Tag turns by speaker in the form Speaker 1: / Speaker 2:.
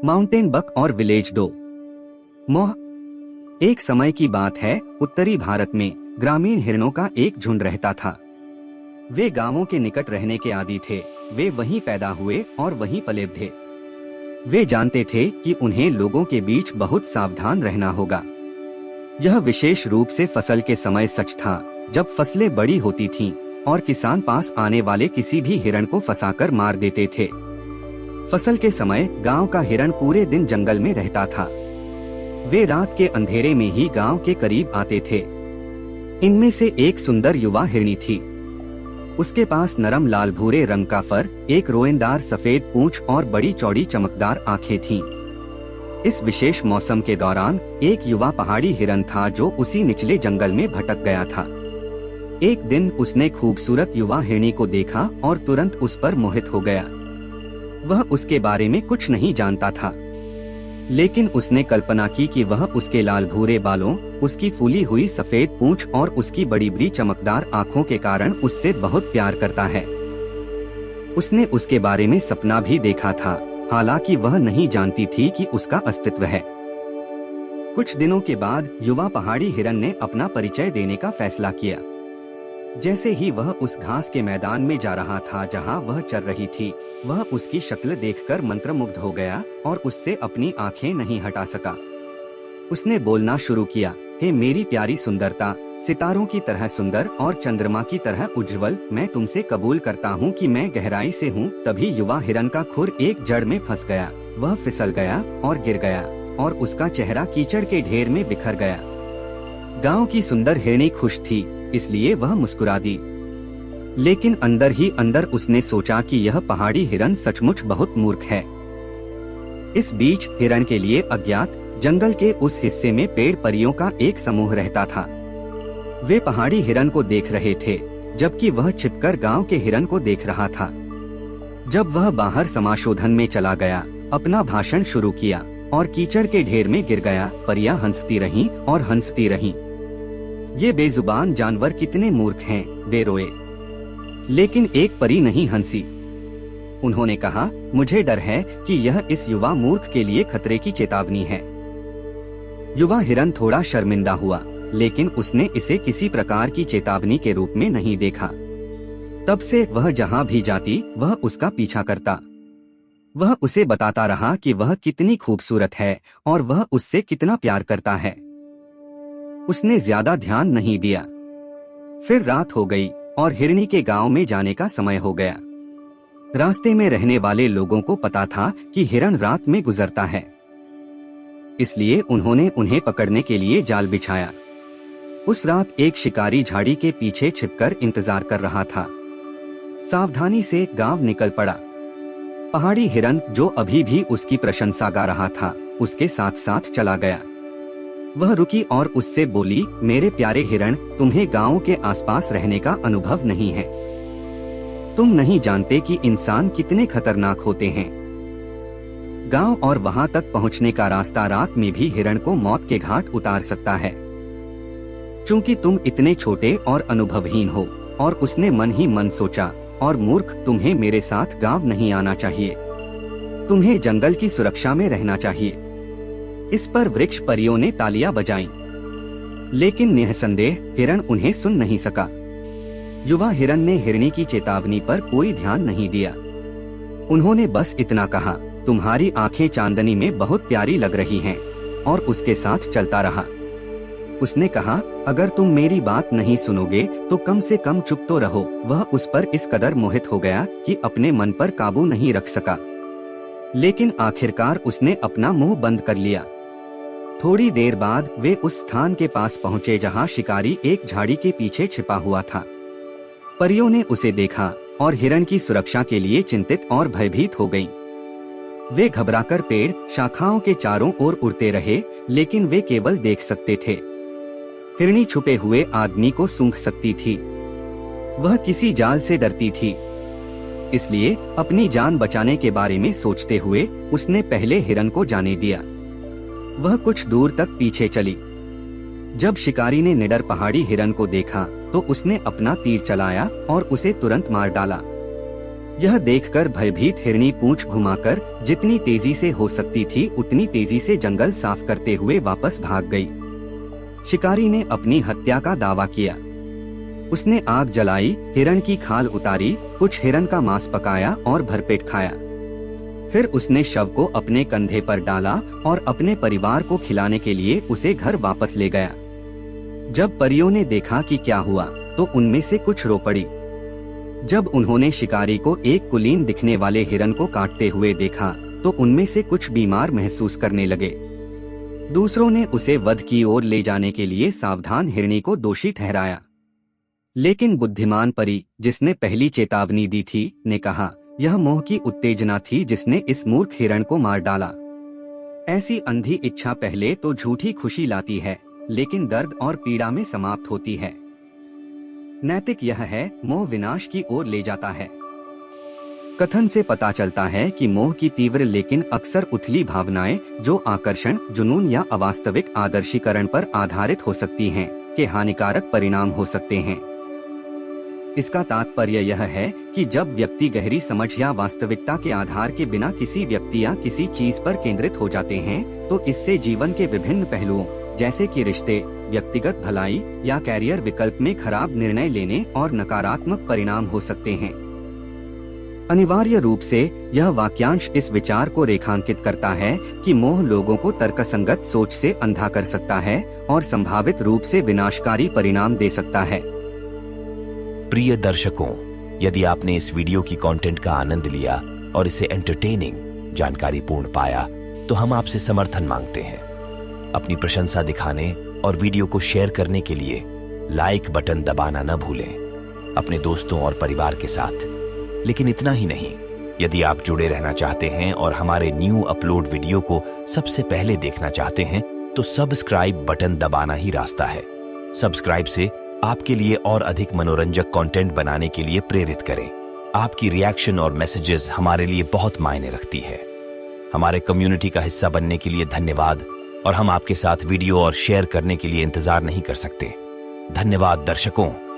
Speaker 1: Mountain बक और village dough. मोह। एक समय की बात है, उत्तरी भारत में ग्रामीण हिरणों का एक झुंड रहता था। वे गांवों के निकट रहने के आदी थे। वे वहीं पैदा हुए और वहीं पले बढ़े। वे जानते थे कि उन्हें लोगों के बीच बहुत सावधान रहना होगा। यह विशेष रूप से फसल के समय सच था, जब फसलें बड़ी होती थीं और किसान पास आने वाले किसी भी हिरण को फंसाकर मार देते थे। फसल के समय गांव का हिरण पूरे दिन जंगल में रहता था। वे रात के अंधेरे में ही गांव के करीब आते थे। इनमें से एक सुंदर युवा हिरनी थी। उसके पास नरम लाल भूरे रंग का फर, एक रोएंदार सफेद पूंछ और बड़ी चौड़ी चमकदार आंखें थीं। इस विशेष मौसम के दौरान एक युवा पहाड़ी हिरन था जो उसी निचले जंगल में भटक गया था। एक दिन उसने खूबसूरत युवा हिरनी को देखा और तुरंत उस पर मोहित हो गया। वह उसके बारे में कुछ नहीं जानता था, लेकिन उसने कल्पना की कि वह उसके लाल भूरे बालों, उसकी फूली हुई सफेद पूंछ और उसकी बड़ी बड़ी चमकदार आंखों के कारण उससे बहुत प्यार करता है। उसने उसके बारे में सपना भी देखा था, हालांकि वह नहीं जानती थी कि उसका अस्तित्व है। कुछ दिनों के बाद युवा पहाड़ी हिरन ने अपना परिचय देने का फैसला किया। जैसे ही वह उस घास के मैदान में जा रहा था जहां वह चर रही थी, वह उसकी शक्ल देखकर मंत्रमुग्ध हो गया और उससे अपनी आंखें नहीं हटा सका। उसने बोलना शुरू किया, हे मेरी प्यारी सुंदरता, सितारों की तरह सुंदर और चंद्रमा की तरह उज्जवल, मैं तुमसे कबूल करता हूँ कि मैं गहराई से हूँ। तभी युवा हिरन का खुर एक जड़ में फंस गया। वह फिसल गया और गिर गया और उसका चेहरा कीचड़ के ढेर में बिखर गया। गांव की सुंदर हिरनी खुश थी, इसलिए वह मुस्कुरा दी, लेकिन अंदर ही अंदर उसने सोचा कि यह पहाड़ी हिरन सचमुच बहुत मूर्ख है। इस बीच हिरन के लिए अज्ञात जंगल के उस हिस्से में पेड़ परियों का एक समूह रहता था। वे पहाड़ी हिरन को देख रहे थे, जबकि वह छिपकर गांव के हिरन को देख रहा था। जब वह बाहर समाशोधन में चला गया, अपना भाषण शुरू किया और कीचड़ के ढेर में गिर गया। परियां हंसती रहीं और हंसती रहीं। ये बेजुबान जानवर कितने मूर्ख हैं, वे रोए। लेकिन एक परी नहीं हंसी। उन्होंने कहा, मुझे डर है कि यह इस युवा मूर्ख के लिए खतरे की चेतावनी है। युवा हिरन थोड़ा शर्मिंदा हुआ, लेकिन उसने इसे किसी प्रकार की चेतावनी के रूप में नहीं देखा। तब से वह जहां भी जाती, वह उसका पीछा करता। वह उसे बताता रहा कि वह कितनी खूबसूरत है और वह उससे कितना प्यार करता है। उसने ज्यादा ध्यान नहीं दिया। फिर रात हो गई और हिरनी के गांव में जाने का समय हो गया। रास्ते में रहने वाले लोगों को पता था कि हिरन रात में गुजरता है, इसलिए उन्होंने उन्हें पकड़ने के लिए जाल बिछाया। उस रात एक शिकारी झाड़ी के पीछे छिपकर इंतजार कर रहा था। सावधानी से गांव निकल पड़ा। पहाड़ी हिरन, जो अभी भी उसकी प्रशंसा गा रहा था, उसके साथ साथ चला गया। वह रुकी और उससे बोली, मेरे प्यारे हिरण, तुम्हें गांव के आसपास रहने का अनुभव नहीं है। तुम नहीं जानते कि इंसान कितने खतरनाक होते हैं। गांव और वहां तक पहुंचने का रास्ता रात में भी हिरण को मौत के घाट उतार सकता है। चूंकि तुम इतने छोटे और अनुभवहीन हो। और उसने मन ही मन सोचा, और मूर्ख, तुम्हें मेरे साथ गांव नहीं आना चाहिए। तुम्हें जंगल की सुरक्षा में रहना चाहिए। इस पर वृक्ष परियों ने तालियां बजाईं, लेकिन निःसंदेह हिरण उन्हें सुन नहीं सका। युवा हिरण ने हिरनी की चेतावनी पर कोई ध्यान नहीं दिया। उन्होंने बस इतना कहा, तुम्हारी आंखें चांदनी में बहुत प्यारी लग रही हैं, और उसके साथ चलता रहा। उसने कहा, अगर तुम मेरी बात नहीं सुनोगे तो कम से कम चुप तो रहो। वह उस पर इस कदर मोहित हो गया कि अपने मन पर काबू नहीं रख सका, लेकिन आखिरकार उसने अपना मुंह बंद कर लिया। थोड़ी देर बाद वे उस स्थान के पास पहुंचे जहां शिकारी एक झाड़ी के पीछे छिपा हुआ था। परियों ने उसे देखा और हिरण की सुरक्षा के लिए चिंतित और भयभीत हो गईं। वे घबराकर पेड़ शाखाओं के चारों ओर उड़ते रहे, लेकिन वे केवल देख सकते थे। हिरनी छुपे हुए आदमी को सूंघ सकती थी। वह किसी जाल से डरती थी, इसलिए अपनी जान बचाने के बारे में सोचते हुए उसने पहले हिरन को जाने दिया। वह कुछ दूर तक पीछे चली। जब शिकारी ने निडर पहाड़ी हिरन को देखा तो उसने अपना तीर चलाया और उसे तुरंत मार डाला। यह देखकर भयभीत हिरनी पूंछ घुमाकर जितनी तेजी से हो सकती थी उतनी तेजी से जंगल साफ करते हुए वापस भाग गई। शिकारी ने अपनी हत्या का दावा किया। उसने आग जलाई, हिरण की खाल उतारी, कुछ हिरण का मांस पकाया और भरपेट खाया। फिर उसने शव को अपने कंधे पर डाला और अपने परिवार को खिलाने के लिए उसे घर वापस ले गया। जब परियों ने देखा कि क्या हुआ, तो उनमें से कुछ रो पड़ी। जब उन्होंने शिकारी को एक कुलीन दिखने वाले हिरन को काटते हुए देखा, तो उनमें से कुछ बीमार महसूस करने लगे। दूसरों ने उसे वध की ओर ले जाने के लिए सावधान हिरनी को दोषी ठहराया। लेकिन बुद्धिमान परी, जिसने पहली चेतावनी दी थी, ने कहा, यह मोह की उत्तेजना थी जिसने इस मूर्ख हिरण को मार डाला। ऐसी अंधी इच्छा पहले तो झूठी खुशी लाती है, लेकिन दर्द और पीड़ा में समाप्त होती है। नैतिक यह है, मोह विनाश की ओर ले जाता है। कथन से पता चलता है कि मोह की तीव्र लेकिन अक्सर उथली भावनाएं, जो आकर्षण, जुनून या अवास्तविक आदर्शीकरण पर आधारित हो सकती हैं, के हानिकारक परिणाम हो सकते हैं। इसका तात्पर्य यह है कि जब व्यक्ति गहरी समझ या वास्तविकता के आधार के बिना किसी व्यक्ति या किसी चीज पर केंद्रित हो जाते हैं, तो इससे जीवन के विभिन्न पहलुओं, जैसे कि रिश्ते, व्यक्तिगत भलाई या कैरियर विकल्प में खराब निर्णय लेने और नकारात्मक परिणाम हो सकते हैं। अनिवार्य रूप से यह वाक्यांश इस विचार को रेखांकित करता है कि मोह लोगों को तर्कसंगत सोच से अंधा कर सकता है और संभावित रूप से विनाशकारी परिणाम दे सकता है।
Speaker 2: प्रिय दर्शकों, यदि आपने इस वीडियो की कंटेंट का आनंद लिया और इसे एंटरटेनिंग, जानकारीपूर्ण पाया, तो हम आपसे समर्थन मांगते हैं। अपनी प्रशंसा दिखाने और वीडियो को शेयर करने के लिए लाइक बटन दबाना न भूलें, अपने दोस्तों और परिवार के साथ। लेकिन इतना ही नहीं, यदि आप जुड़े रहना चाहते हैं और हमारे न्यू अपलोड वीडियो को सबसे पहले देखना चाहते हैं, तो सब्सक्राइब बटन दबाना ही रास्ता है। सब्सक्राइब से आपके लिए और अधिक मनोरंजक कंटेंट बनाने के लिए प्रेरित करें। आपकी रिएक्शन और मैसेजेस हमारे लिए बहुत मायने रखती है। हमारे कम्युनिटी का हिस्सा बनने के लिए धन्यवाद, और हम आपके साथ वीडियो और शेयर करने के लिए इंतजार नहीं कर सकते। धन्यवाद दर्शकों।